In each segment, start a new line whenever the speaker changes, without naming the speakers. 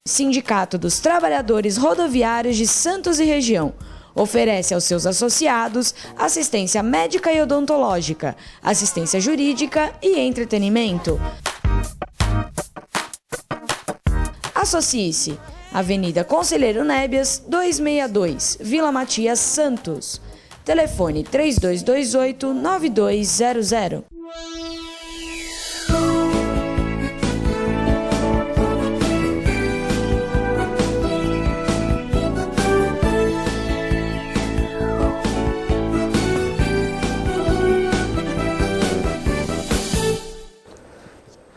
Sindicato dos Trabalhadores Rodoviários de Santos e Região. Oferece aos seus associados assistência médica e odontológica, assistência jurídica e entretenimento. Associe-se. Avenida Conselheiro Nébias, 262, Vila Matias, Santos. Telefone 3228-9200.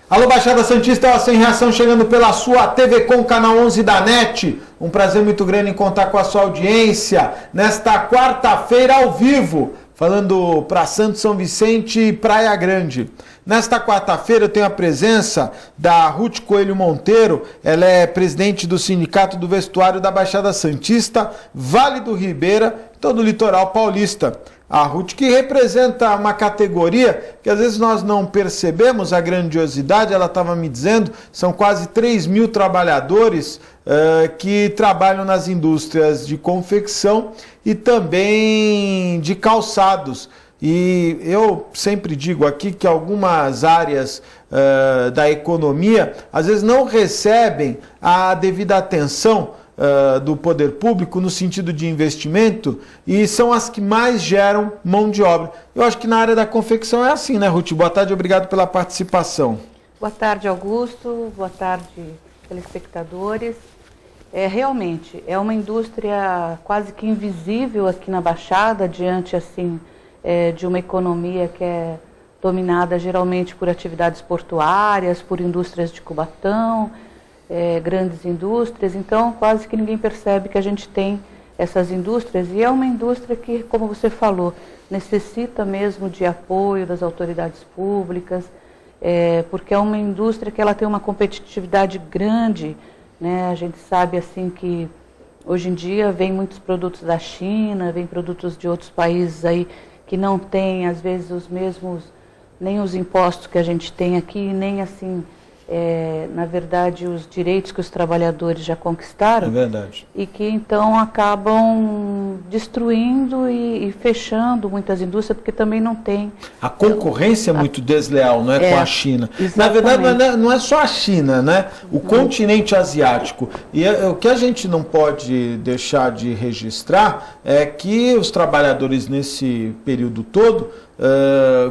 Alô, Baixada Santista, Sem Reação, chegando pela sua TV Com, canal 11 da NET. Um prazer muito grande em contar com a sua audiência nesta quarta-feira ao vivo, falando para Santos, São Vicente e Praia Grande. Nesta quarta-feira eu tenho a presença da Ruth Coelho Monteiro, ela é presidente do Sindicato do Vestuário da Baixada Santista, Vale do Ribeira, todo o litoral paulista. A Ruth, que representa uma categoria que às vezes nós não percebemos a grandiosidade, ela estava me dizendo, são quase 3 mil trabalhadores que trabalham nas indústrias de confecção e também de calçados. E eu sempre digo aqui que algumas áreas da economia às vezes não recebem a devida atenção do poder público no sentido de investimento e são as que mais geram mão de obra. Eu acho que na área da confecção é assim, né, Ruth? Boa tarde, obrigado pela participação.
Boa tarde, Augusto. Boa tarde, telespectadores. Realmente, é uma indústria quase que invisível aqui na Baixada, diante assim, de uma economia que é dominada geralmente por atividades portuárias, por indústrias de Cubatão, grandes indústrias, então quase que ninguém percebe que a gente tem essas indústrias e é uma indústria que, como você falou, necessita mesmo de apoio das autoridades públicas, porque é uma indústria que ela tem uma competitividade grande, né? A gente sabe assim que hoje em dia vem muitos produtos da China, vem produtos de outros países aí que não têm às vezes os mesmos, nem os impostos que a gente tem aqui, nem assim na verdade, os direitos que os trabalhadores já conquistaram.
É verdade.
E que, então, acabam destruindo e fechando muitas indústrias, porque também não tem...
A concorrência é muito desleal, não é, com a China.
Exatamente.
Na verdade, não é só a China, né? O continente asiático. E o que a gente não pode deixar de registrar é que os trabalhadores, nesse período todo,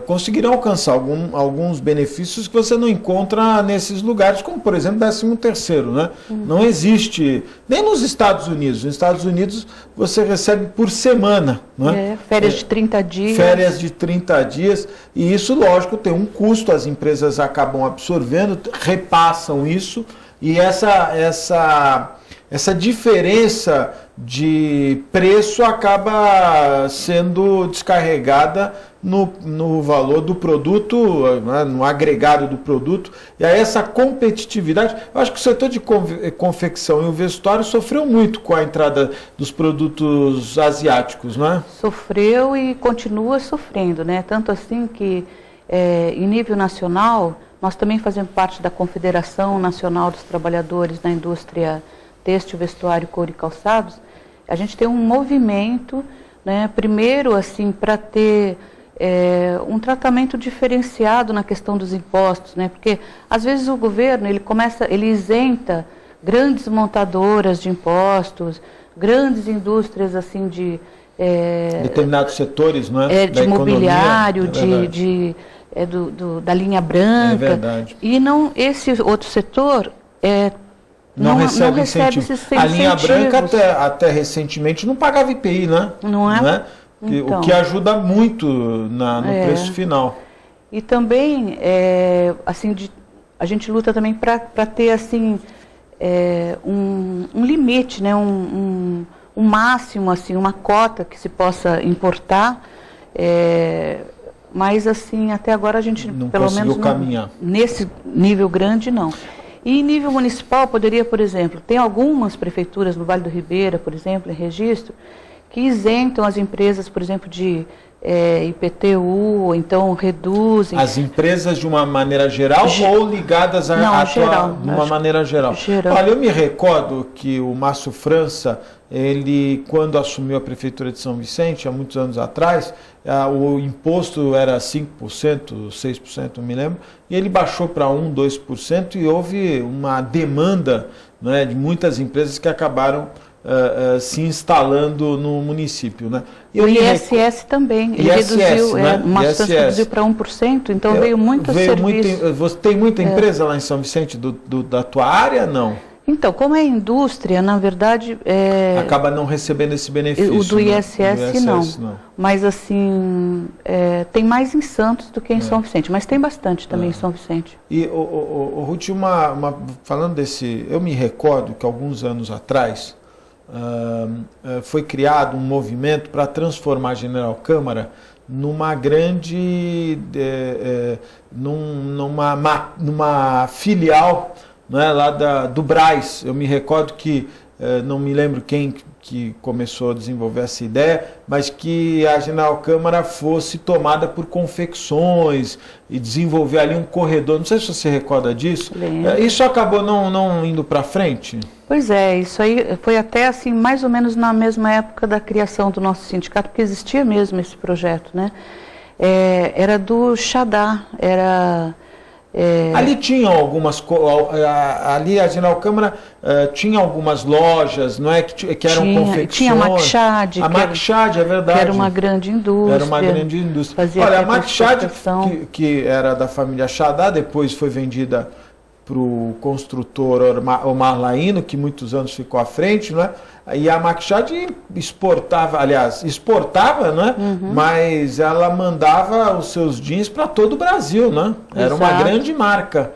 conseguiram alcançar alguns benefícios que você não encontra nesses lugares, como por exemplo 13º, né? Não existe, nem nos Estados Unidos. Nos Estados Unidos você recebe por semana, né?
Férias de 30 dias.
Férias de 30 dias, e isso, lógico, tem um custo, as empresas acabam absorvendo, repassam isso, e essa diferença de preço acaba sendo descarregada no valor do produto, né, no agregado do produto, e aí essa competitividade. Eu acho que o setor de confecção e o vestuário sofreu muito com a entrada dos produtos asiáticos, não é?
Sofreu e continua sofrendo, né? Tanto assim que, em nível nacional, nós também fazemos parte da Confederação Nacional dos Trabalhadores da Indústria Têxtil, Vestuário, Couro e Calçados. A gente tem um movimento, né, primeiro assim, para ter um tratamento diferenciado na questão dos impostos, né, porque às vezes o governo ele isenta grandes montadoras de impostos, grandes indústrias assim de
determinados setores, não é?
De mobiliário, da linha branca.
É verdade.
E não, esse outro setor não recebe esses incentivos.
A linha branca até recentemente não pagava IPI, né?
Não é?
Então, o que ajuda muito no preço final.
E também, assim, a gente luta também para ter assim, um limite, né? um máximo, assim, uma cota que se possa importar. Mas assim, até agora a gente
não
pelo menos
caminhar.
Nesse nível grande não. E em nível municipal poderia, por exemplo, tem algumas prefeituras no Vale do Ribeira, por exemplo, em registro, que isentam as empresas, por exemplo, de IPTU, ou então reduzem.
As empresas de uma maneira geral ou ligadas de uma maneira geral?
Geral.
Olha, eu me recordo que o Márcio França, ele, quando assumiu a Prefeitura de São Vicente, há muitos anos atrás, o imposto era 5%, 6%, não me lembro, e ele baixou para 1%, 2%, e houve uma demanda, né, de muitas empresas que acabaram se instalando no município, né?
O ISS também, ele reduziu,
né?
o Márcio França reduziu para 1%, então veio muito serviço.
Você tem muita empresa lá em São Vicente da tua área, não?
Então, como é indústria, na verdade...
acaba não recebendo esse benefício.
O do ISS, não. Mas, assim, tem mais em Santos do que em São Vicente. Mas tem bastante também em São Vicente.
E, Ruth, falando desse... Eu me recordo que alguns anos atrás foi criado um movimento para transformar a General Câmara numa grande... numa filial, né, lá do Brás. Eu me recordo que, não me lembro quem que começou a desenvolver essa ideia, mas que a General Câmara fosse tomada por confecções e desenvolver ali um corredor. Não sei se você recorda disso. Isso acabou não indo para frente?
Pois é, isso aí foi até assim, mais ou menos na mesma época da criação do nosso sindicato, porque existia mesmo esse projeto, né? Era do Xadá,
ali tinham ali a General Câmara tinha algumas lojas, não é, que eram confecções.
Tinha a Macchad.
A Macchad, é verdade.
Que era uma grande indústria.
Era uma grande indústria. Olha, a Macchad, que era da família Xadá, depois foi vendida para o construtor Omar Laino, que muitos anos ficou à frente, não é? E a Macchad exportava, né? Mas ela mandava os seus jeans para todo o Brasil, né? Era uma grande marca.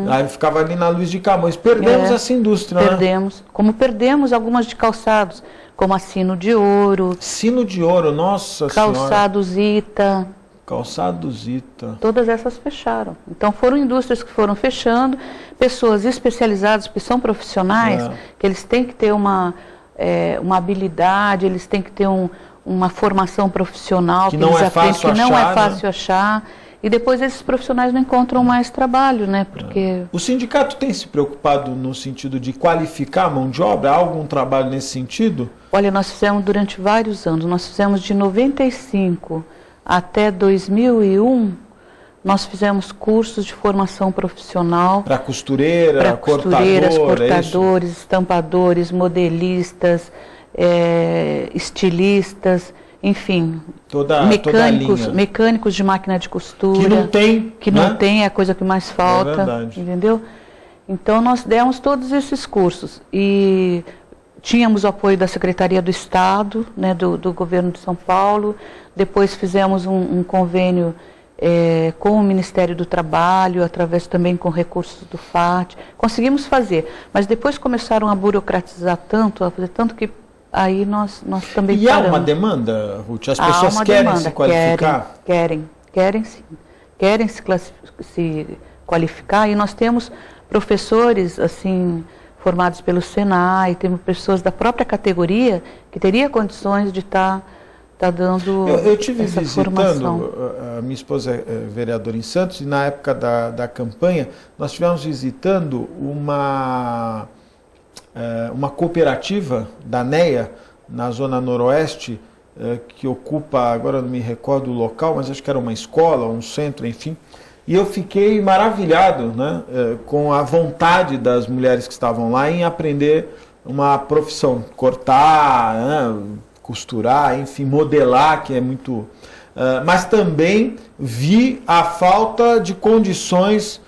Aí ficava ali na Luiz de Camões. Perdemos essa indústria,
Perdemos. Né? Como perdemos algumas de calçados, como a Sino de Ouro.
Sino de Ouro, nossa senhora.
Calçados Ita.
Calçados Ita.
Todas essas fecharam. Então foram indústrias que foram fechando, pessoas especializadas, que são profissionais, que eles têm que ter uma habilidade, eles têm que ter uma formação profissional
que não é fácil achar,
não é fácil achar. E depois esses profissionais não encontram mais trabalho, né? Porque...
O sindicato tem se preocupado no sentido de qualificar a mão de obra? Há algum trabalho nesse sentido?
Olha, nós fizemos durante vários anos. Nós fizemos de 95 até 2001, nós fizemos cursos de formação profissional.
Para costureiras,
cortadores, estampadores, modelistas, estilistas, enfim, mecânicos de máquina de costura. Que não tem, é a coisa que mais falta.
É verdade.
Entendeu? Então nós demos todos esses cursos e tínhamos o apoio da Secretaria do Estado, né, do Governo de São Paulo. Depois fizemos um convênio com o Ministério do Trabalho, através também com recursos do FAT. Conseguimos fazer, mas depois começaram a burocratizar tanto, a fazer tanto que aí nós também paramos.
E há uma demanda, Ruth? As pessoas querem se qualificar?
Querem sim. Querem se qualificar, e nós temos professores assim formados pelo Senai, temos pessoas da própria categoria que teria condições de estar dando
eu tive
essa
visitando,
formação.
A minha esposa é vereadora em Santos, e na época da campanha nós estivemos visitando uma cooperativa da NEA, na zona noroeste, que ocupa, agora não me recordo o local, mas acho que era uma escola, um centro, enfim. E eu fiquei maravilhado, né, com a vontade das mulheres que estavam lá em aprender uma profissão, cortar, né, costurar, enfim, modelar, que é muito... mas também vi a falta de condições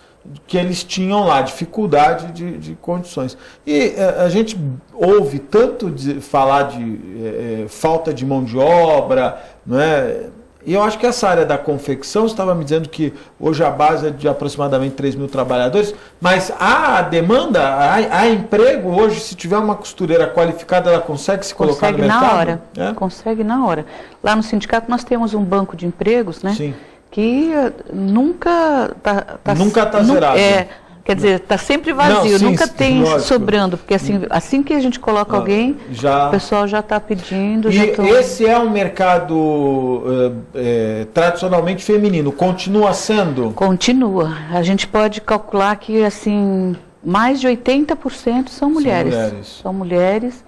que eles tinham lá, dificuldade de condições. E a gente ouve tanto falar de falta de mão de obra, né? E eu acho que essa área da confecção, você estava me dizendo que hoje a base é de aproximadamente 3 mil trabalhadores, mas há demanda, há emprego hoje. Se tiver uma costureira qualificada, ela consegue se colocar no mercado?
Consegue na hora. Lá no sindicato nós temos um banco de empregos, né?
Sim.
Que nunca está
zerado.
Quer dizer, está sempre vazio,
Não, sim,
nunca tem
lógico.
sobrando, porque assim que a gente coloca alguém, o pessoal já está pedindo.
Esse é um mercado tradicionalmente feminino, continua sendo?
Continua. A gente pode calcular que assim, mais de 80% são mulheres. São mulheres.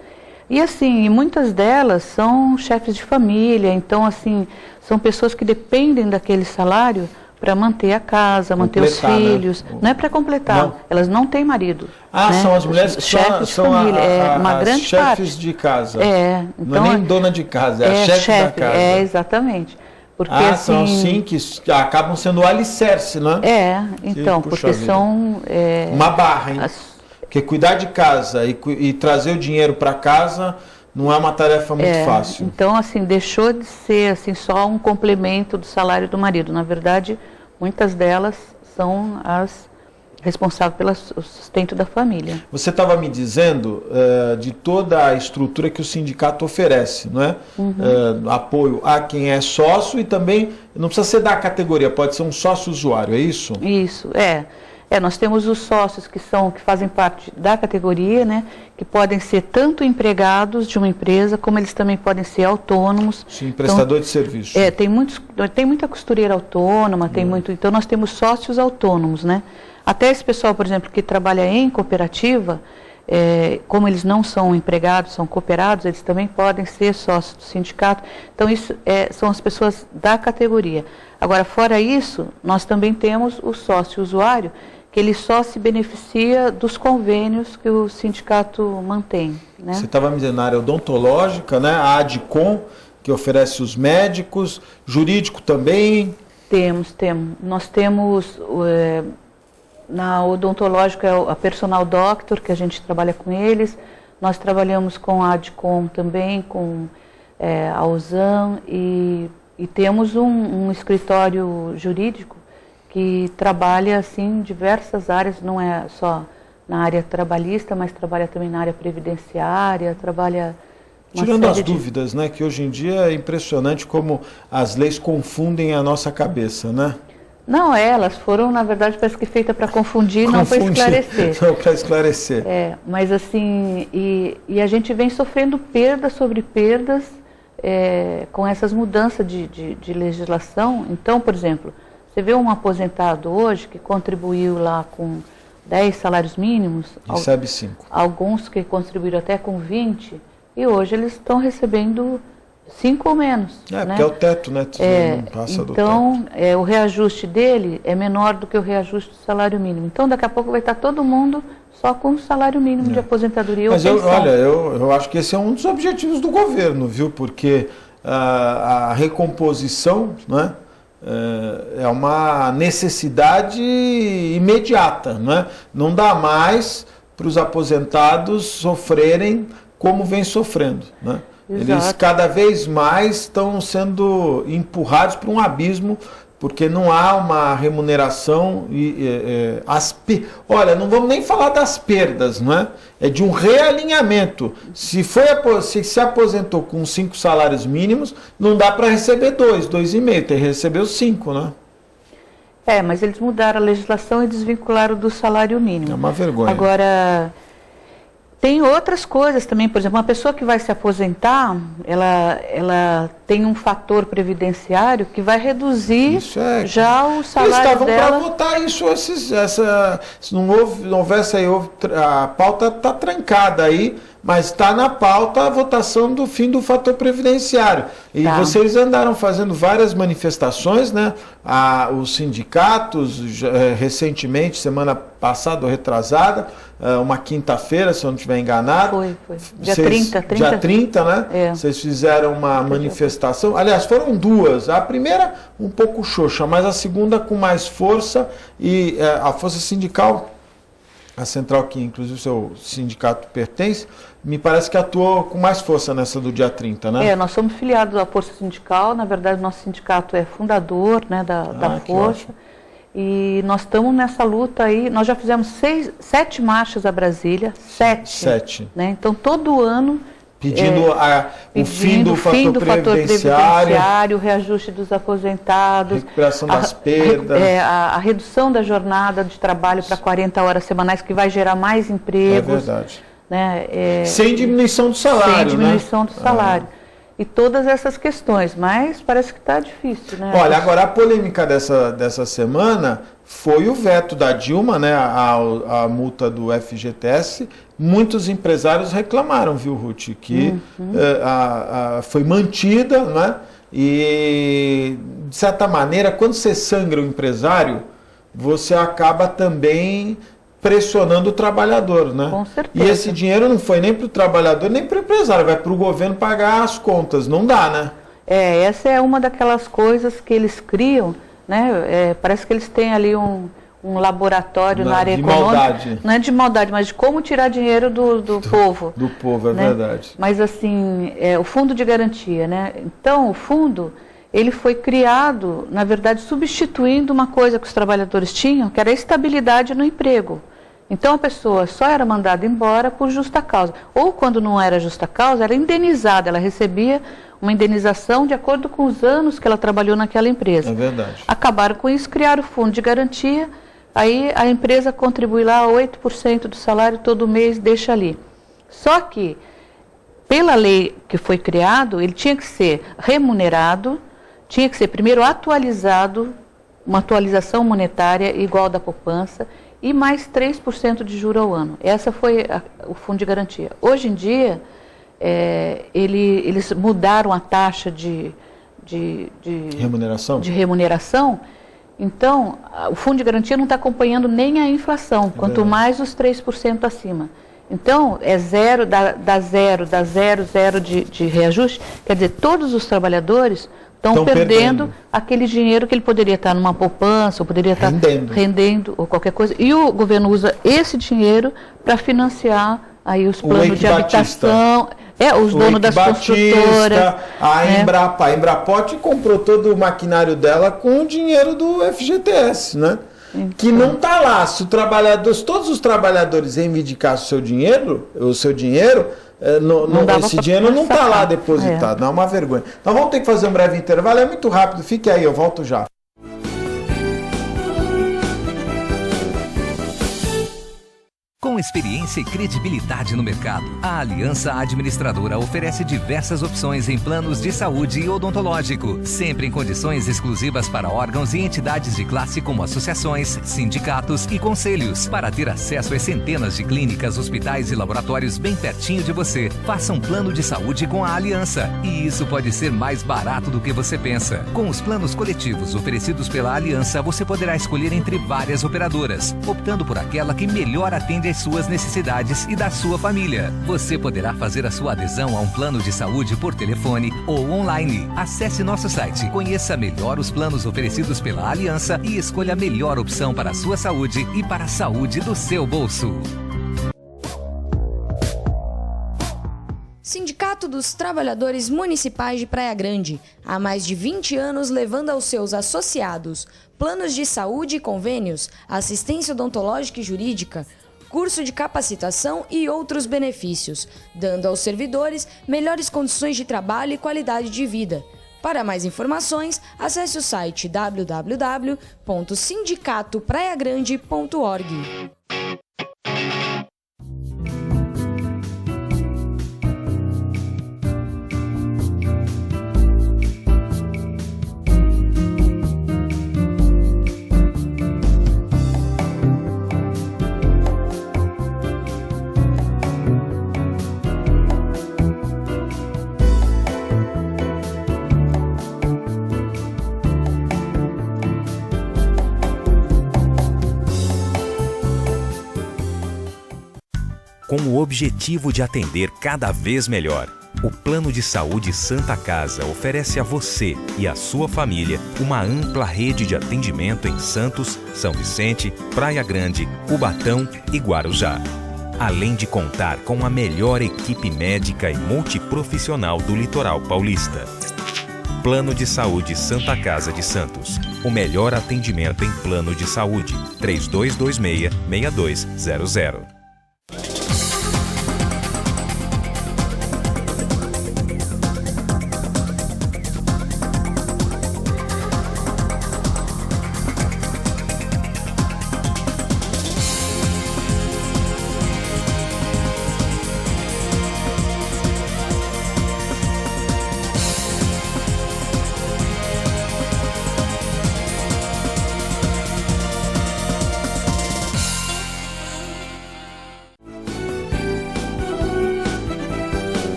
E assim, muitas delas são chefes de família, então assim, são pessoas que dependem daquele salário para manter a casa, manter os filhos. Né? Não é para completar, não. Elas não têm marido.
Ah,
né?
São as mulheres que
chefes
são
de família. Uma grande
chefes
parte.
de casa.
Então,
não é nem dona de casa, é a chefe da casa.
Exatamente. Porque,
são sim que acabam sendo o alicerce, né?
Então, porque são...
uma barra, hein? Porque cuidar de casa e trazer o dinheiro para casa não é uma tarefa muito fácil. Então, assim, deixou de ser assim, só um complemento do salário do marido. Na verdade, muitas delas são as responsáveis pelo sustento da família. Você estava me dizendo de toda a estrutura que o sindicato oferece, não é? Apoio a quem é sócio e também, não precisa ser da categoria, pode ser um sócio usuário, é isso? Isso, nós temos os sócios que fazem parte da categoria, né, que podem ser tanto empregados de uma empresa, como eles também podem ser autônomos. Sim, prestador de serviço. Tem muita costureira autônoma, então nós temos sócios autônomos, né? Até esse pessoal, por exemplo, que trabalha em cooperativa, como eles não são empregados, são cooperados, eles também podem ser sócios do sindicato. Então, isso são as pessoas da categoria. Agora, fora isso, nós também temos o sócio usuário, que ele só se beneficia dos convênios que o sindicato mantém. Né? Você estava me dizendo na área odontológica, né? A ADCOM, que oferece os médicos, jurídico também? Temos. Nós temos, na odontológica, a Personal Doctor, que a gente trabalha com eles. Nós trabalhamos com a ADCOM também, com a USAM, e temos um escritório jurídico que trabalha assim em diversas áreas, não é só na área trabalhista, mas trabalha também na área previdenciária, trabalha... Tirando as dúvidas, né, que hoje em dia é impressionante como as leis confundem a nossa cabeça, né? Não, elas foram, na verdade, parece que feitas para confundir, não para esclarecer. Não para esclarecer. Mas assim, e a gente vem sofrendo perdas sobre perdas com essas mudanças de legislação. Então, por exemplo, você vê um aposentado hoje que contribuiu lá com 10 salários mínimos. Recebe 5. Alguns que contribuíram até com 20, e hoje eles estão recebendo 5 ou menos. Porque é o teto, né? Não passa do teto. Então, o reajuste dele é menor do que o reajuste do salário mínimo. Então, daqui a pouco vai estar todo mundo só com o salário mínimo de aposentadoria ou pensão. Eu acho que esse é um dos objetivos do governo, viu? Porque a recomposição, né? É uma necessidade imediata, né? Não dá mais para os aposentados sofrerem como vem sofrendo, né? Eles cada vez mais estão sendo empurrados para um abismo, porque não há uma remuneração olha, não vamos nem falar das perdas, não é? É de um realinhamento. Se se aposentou com 5 salários mínimos, não dá para receber 2,5, tem que receber os 5, né? Mas eles mudaram a legislação e desvincularam do salário mínimo. É uma vergonha. Agora, tem outras coisas também, por exemplo, uma pessoa que vai se aposentar, ela tem um fator previdenciário que vai reduzir já o salário dela. Eles estavam para votar isso, se não houvesse aí, a pauta está trancada aí, mas está na pauta a votação do fim do fator previdenciário. E vocês andaram fazendo várias manifestações, né? Os sindicatos, recentemente, semana passada ou retrasada, uma quinta-feira, se eu não estiver enganado. Foi. Dia 30. Dia 30, né? Vocês fizeram uma manifestação. Aliás, foram 2. A primeira um pouco xoxa, mas a segunda com mais força. E a força sindical, a central que inclusive o seu sindicato pertence, me parece que atuou com mais força nessa do dia 30, né? Nós somos filiados à Força Sindical, na verdade nosso sindicato é fundador, né, da Força, e nós estamos nessa luta aí, nós já fizemos 7 marchas a Brasília, 7. Né? Então todo ano Pedindo o fim do fator previdenciário,
o reajuste dos aposentados,
recuperação das perdas,
a redução da jornada de trabalho para 40 horas semanais, que vai gerar mais empregos.
É verdade.
Né?
Sem diminuição do salário.
Sem diminuição do salário. E todas essas questões, mas parece que está difícil, né?
Olha, agora a polêmica dessa semana foi o veto da Dilma, né, a multa do FGTS. Muitos empresários reclamaram, viu, Ruth, que foi mantida, né? E, de certa maneira, quando você sangra o empresário, você acaba também pressionando o trabalhador, né?
Com certeza.
E esse dinheiro não foi nem para o trabalhador, nem para o empresário, vai para o governo pagar as contas. Não dá, né?
Essa é uma daquelas coisas que eles criam, né? Parece que eles têm ali um laboratório na área econômica. Maldade. Não é de maldade, mas de como tirar dinheiro do povo.
Do povo, é, né? Verdade.
Mas assim, o fundo de garantia, né? Então, o fundo, ele foi criado, na verdade, substituindo uma coisa que os trabalhadores tinham, que era a estabilidade no emprego. Então, a pessoa só era mandada embora por justa causa. Ou, quando não era justa causa, era indenizada, ela recebia uma indenização de acordo com os anos que ela trabalhou naquela empresa.
É verdade.
Acabaram com isso, criaram o fundo de garantia, aí a empresa contribui lá 8% do salário todo mês, deixa ali. Só que, pela lei que foi criado, ele tinha que ser remunerado, tinha que ser primeiro atualizado, uma atualização monetária igual da poupança, e mais 3% de juros ao ano. Essa foi o fundo de garantia. Hoje em dia, eles mudaram a taxa de remuneração. Então, o fundo de garantia não está acompanhando nem a inflação, quanto mais os 3% acima. Então, dá zero de reajuste. Quer dizer, todos os trabalhadores estão perdendo aquele dinheiro que ele poderia estar numa poupança, ou poderia estar rendendo, ou qualquer coisa. E o governo usa esse dinheiro para financiar aí os planos de habitação, os donos das construtoras.
A Embraport comprou todo o maquinário dela com o dinheiro do FGTS, né? Então, que não está lá. Se todos os trabalhadores reivindicassem o seu dinheiro, esse dinheiro não está lá depositado. Não é uma vergonha. Então vamos ter que fazer um breve intervalo. É muito rápido. Fique aí, eu volto já.
Com experiência e credibilidade no mercado, a Aliança Administradora oferece diversas opções em planos de saúde e odontológico, sempre em condições exclusivas para órgãos e entidades de classe como associações, sindicatos e conselhos. Para ter acesso a centenas de clínicas, hospitais e laboratórios bem pertinho de você, faça um plano de saúde com a Aliança. E isso pode ser mais barato do que você pensa. Com os planos coletivos oferecidos pela Aliança, você poderá escolher entre várias operadoras, optando por aquela que melhor atende às suas necessidades e da sua família. Você poderá fazer a sua adesão a um plano de saúde por telefone ou online. Acesse nosso site, conheça melhor os planos oferecidos pela Aliança e escolha a melhor opção para a sua saúde e para a saúde do seu bolso.
Sindicato dos Trabalhadores Municipais de Praia Grande, há mais de 20 anos levando aos seus associados planos de saúde e convênios, assistência odontológica e jurídica, curso de capacitação e outros benefícios, dando aos servidores melhores condições de trabalho e qualidade de vida. Para mais informações, acesse o site www.sindicatopraiagrande.org.
Com o objetivo de atender cada vez melhor, o Plano de Saúde Santa Casa oferece a você e a sua família uma ampla rede de atendimento em Santos, São Vicente, Praia Grande, Cubatão e Guarujá. Além de contar com a melhor equipe médica e multiprofissional do litoral paulista. Plano de Saúde Santa Casa de Santos. O melhor atendimento em plano de saúde. 3226-6200.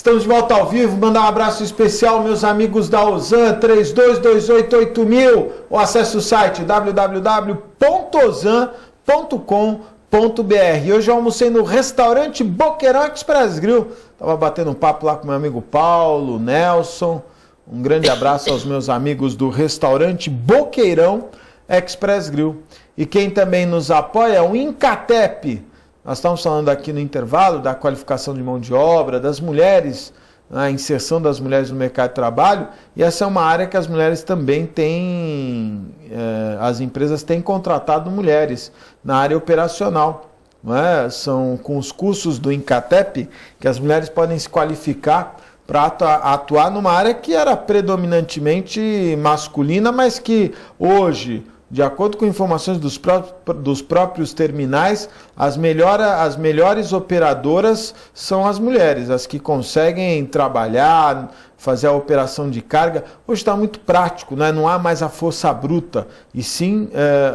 Estamos de volta ao vivo. Mandar um abraço especial, meus amigos da Ozan, 32288000, ou acesse o site www.ozan.com.br. Hoje eu almocei no restaurante Boqueirão Express Grill. Estava batendo um papo lá com meu amigo Paulo, Nelson. Um grande abraço aos meus amigos do restaurante Boqueirão Express Grill. E quem também nos apoia é o Incatep. Nós estamos falando aqui no intervalo da qualificação de mão de obra, das mulheres, a inserção das mulheres no mercado de trabalho, e essa é uma área que as mulheres também têm, as empresas têm contratado mulheres na área operacional. Não é? São com os cursos do Incatep que as mulheres podem se qualificar para atuar numa área que era predominantemente masculina, mas que hoje, de acordo com informações dos próprios terminais, as melhores operadoras são as mulheres, as que conseguem trabalhar, fazer a operação de carga. Hoje está muito prático, né? Não há mais a força bruta, e sim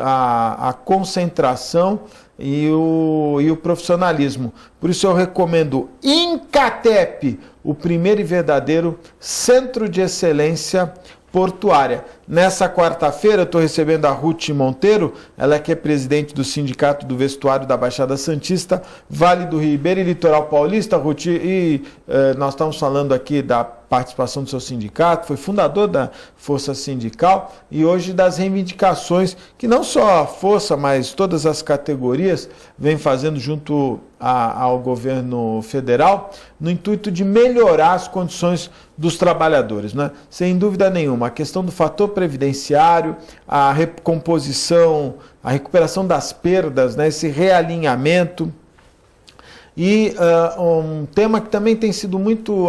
a concentração e o profissionalismo. Por isso eu recomendo Incatep, o primeiro e verdadeiro centro de excelência portuária. Nessa quarta-feira eu estou recebendo a Ruth Monteiro, ela que é presidente do Sindicato do Vestuário da Baixada Santista, Vale do Ribeira e Litoral Paulista. Ruth, nós estamos falando aqui da participação do seu sindicato, foi fundador da Força Sindical e hoje das reivindicações que não só a Força, mas todas as categorias vêm fazendo junto ao governo federal no intuito de melhorar as condições dos trabalhadores, né? Sem dúvida nenhuma, a questão do fator previdenciário, a recomposição, a recuperação das perdas, né? Esse realinhamento. E um tema que também tem sido muito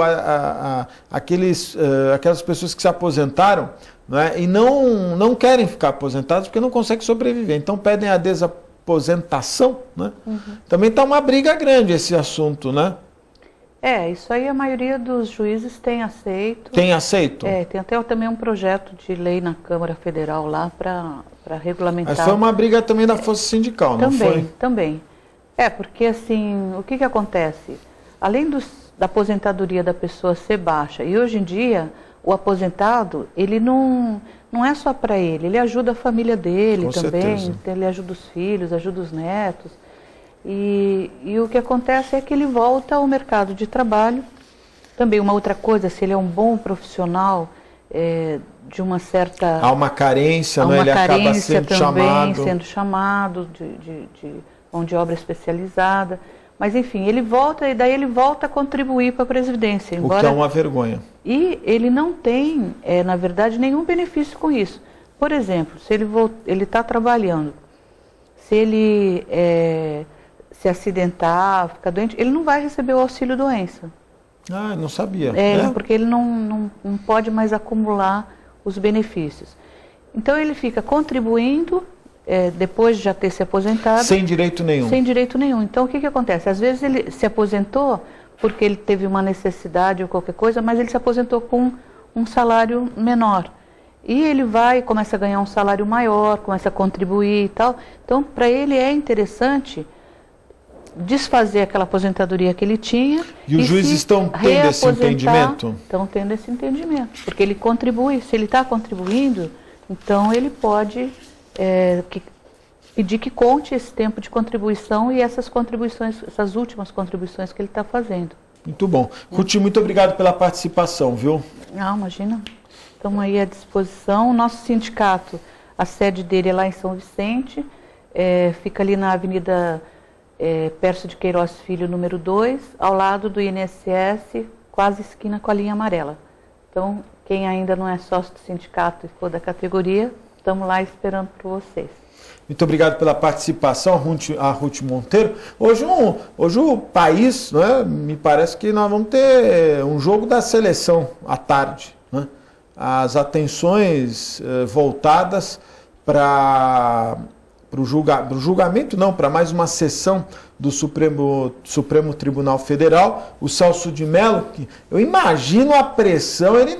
aquelas pessoas que se aposentaram, né, e não querem ficar aposentadas porque não conseguem sobreviver, então pedem a desaposentação, né? Uhum. Também está uma briga grande esse assunto, né?
Isso aí a maioria dos juízes tem aceito.
Tem aceito?
Tem até também um projeto de lei na Câmara Federal lá para regulamentar.
Mas foi uma briga também da Força Sindical, não foi?
Também. Porque assim, o que acontece? Além da aposentadoria da pessoa ser baixa, e hoje em dia o aposentado, ele não é só para ele ajuda a família dele com também, certeza. Ele ajuda os filhos, ajuda os netos. E o que acontece é que ele volta ao mercado de trabalho. Também uma outra coisa, se ele é um bom profissional, de uma certa...
Há uma carência, né? Ele acaba sendo
chamado de mão de obra especializada, mas enfim, ele volta e daí ele volta a contribuir para a Previdência.
Embora... O que é uma vergonha.
E ele não tem, na verdade, nenhum benefício com isso. Por exemplo, se ele está trabalhando, se ele se acidentar, ficar doente, ele não vai receber o auxílio-doença.
Ah, não sabia.
Porque ele não pode mais acumular os benefícios. Então ele fica contribuindo, depois de já ter se aposentado.
Sem direito nenhum.
Sem direito nenhum. Então, o que acontece? Às vezes ele se aposentou porque ele teve uma necessidade ou qualquer coisa, mas ele se aposentou com um salário menor. E ele começa a ganhar um salário maior, começa a contribuir e tal. Então, para ele é interessante desfazer aquela aposentadoria que ele tinha.
E os juízes estão tendo esse entendimento?
Estão tendo esse entendimento. Porque ele contribui. Se ele está contribuindo, então ele pode... pedir que conte esse tempo de contribuição e essas últimas contribuições que ele está fazendo.
Muito bom. Ruth, muito obrigado pela participação, viu?
Não, imagina. Estamos aí à disposição. O nosso sindicato, a sede dele é lá em São Vicente, fica ali na Avenida Pércio de Queiroz Filho, número 2, ao lado do INSS, quase esquina com a linha amarela. Então, quem ainda não é sócio do sindicato e for da categoria, estamos lá esperando por vocês.
Muito obrigado pela participação, a Ruth Monteiro. Hoje o país, né, me parece que nós vamos ter um jogo da seleção à tarde, né? As atenções voltadas para o julgamento, não, para mais uma sessão do Supremo Tribunal Federal, o Celso de Mello, que eu imagino a pressão, ele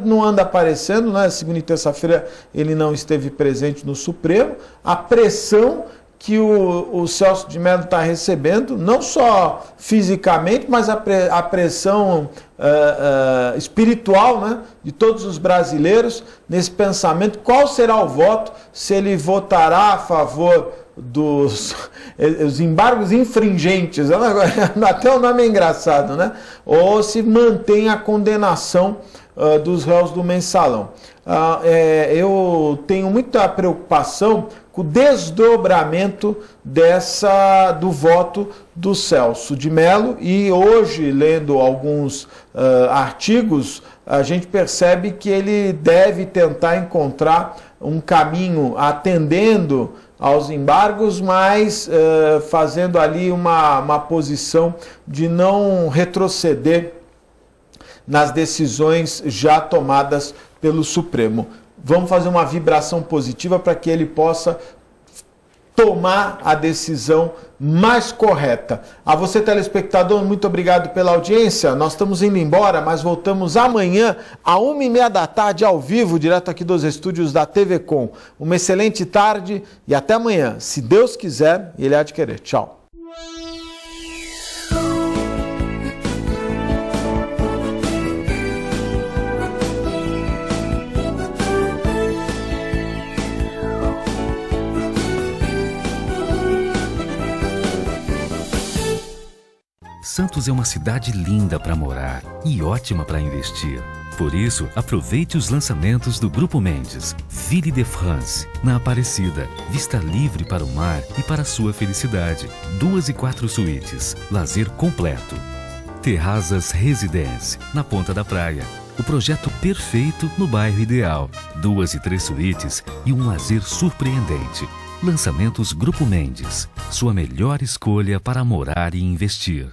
não anda aparecendo, né? Segunda e terça-feira ele não esteve presente no Supremo, a pressão que o Celso de Mello está recebendo, não só fisicamente, mas a pressão espiritual, né, de todos os brasileiros nesse pensamento. Qual será o voto? Se ele votará a favor dos os embargos infringentes, até o nome é engraçado, né? Ou se mantém a condenação dos réus do mensalão. Eu tenho muita preocupação com o desdobramento do voto do Celso de Mello, e hoje, lendo alguns artigos, a gente percebe que ele deve tentar encontrar um caminho atendendo aos embargos, mas fazendo ali uma posição de não retroceder nas decisões já tomadas pelo Supremo. Vamos fazer uma vibração positiva para que ele possa tomar a decisão mais correta. A você, telespectador, muito obrigado pela audiência. Nós estamos indo embora, mas voltamos amanhã, às 1h30 da tarde, ao vivo, direto aqui dos estúdios da TV Com. Uma excelente tarde e até amanhã. Se Deus quiser, Ele há de querer. Tchau.
Santos é uma cidade linda para morar e ótima para investir. Por isso, aproveite os lançamentos do Grupo Mendes. Ville de France, na Aparecida. Vista livre para o mar e para a sua felicidade. 2 e 4 suítes. Lazer completo. Terrazas Residence, na Ponta da Praia. O projeto perfeito no bairro ideal. 2 e 3 suítes e um lazer surpreendente. Lançamentos Grupo Mendes. Sua melhor escolha para morar e investir.